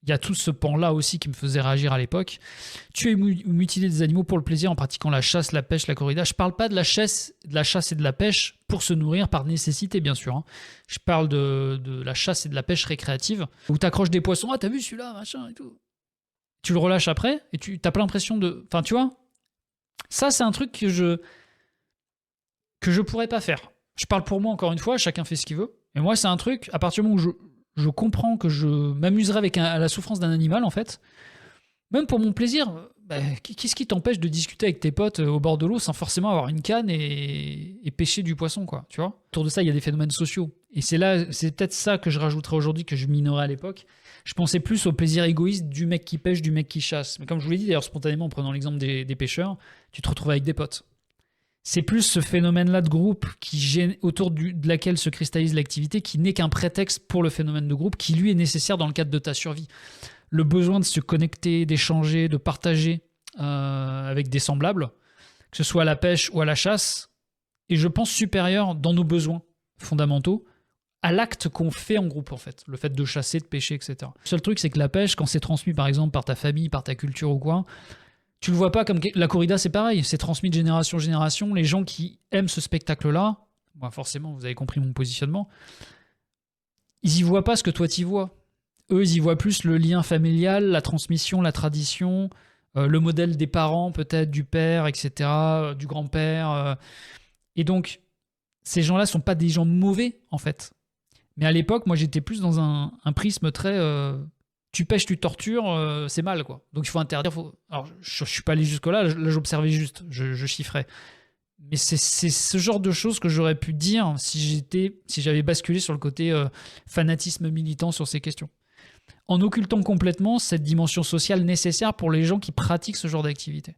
Il y a tout ce pan-là aussi qui me faisait réagir à l'époque. Tuer ou mutiler des animaux pour le plaisir en pratiquant la chasse, la pêche, la corrida. Je parle pas de la chasse et de la pêche pour se nourrir par nécessité, bien sûr. Hein. Je parle de la chasse et de la pêche récréative, où tu accroches des poissons, ah t'as vu celui-là, machin et tout. Tu le relâches après, et tu t'as pas l'impression de... Enfin, tu vois, ça c'est un truc que je pourrais pas faire. Je parle pour moi, encore une fois, chacun fait ce qu'il veut. Et moi, c'est un truc, à partir du moment où je comprends que je m'amuserai avec à la souffrance d'un animal, en fait, même pour mon plaisir, bah, qu'est-ce qui t'empêche de discuter avec tes potes au bord de l'eau sans forcément avoir une canne et pêcher du poisson, quoi, tu vois? Autour de ça, il y a des phénomènes sociaux. Et c'est peut-être ça que je rajouterais aujourd'hui, que je minorais à l'époque. Je pensais plus au plaisir égoïste du mec qui pêche, du mec qui chasse. Mais comme je vous l'ai dit, d'ailleurs, spontanément, en prenant l'exemple des pêcheurs, tu te retrouves avec des potes. C'est plus ce phénomène-là de groupe autour de laquelle se cristallise l'activité, qui n'est qu'un prétexte pour le phénomène de groupe, qui lui est nécessaire dans le cadre de ta survie. Le besoin de se connecter, d'échanger, de partager avec des semblables, que ce soit à la pêche ou à la chasse, est, je pense, supérieur dans nos besoins fondamentaux à l'acte qu'on fait en groupe, en fait. Le fait de chasser, de pêcher, etc. Le seul truc, c'est que la pêche, quand c'est transmis, par exemple, par ta famille, par ta culture ou quoi, tu le vois pas comme... La corrida, c'est pareil. C'est transmis de génération en génération. Les gens qui aiment ce spectacle-là, bah forcément, vous avez compris mon positionnement, ils y voient pas ce que toi t'y vois. Eux, ils y voient plus le lien familial, la transmission, la tradition, le modèle des parents, peut-être, du père, etc., du grand-père. Et donc, ces gens-là sont pas des gens mauvais, en fait. Mais à l'époque, moi, j'étais plus dans un prisme très... tu pêches, tu tortures, c'est mal, quoi. Donc il faut interdire. Alors, je suis pas allé jusque-là, là, j'observais juste, je chiffrais. Mais c'est ce genre de choses que j'aurais pu dire si j'avais basculé sur le côté fanatisme militant sur ces questions. En occultant complètement cette dimension sociale nécessaire pour les gens qui pratiquent ce genre d'activité.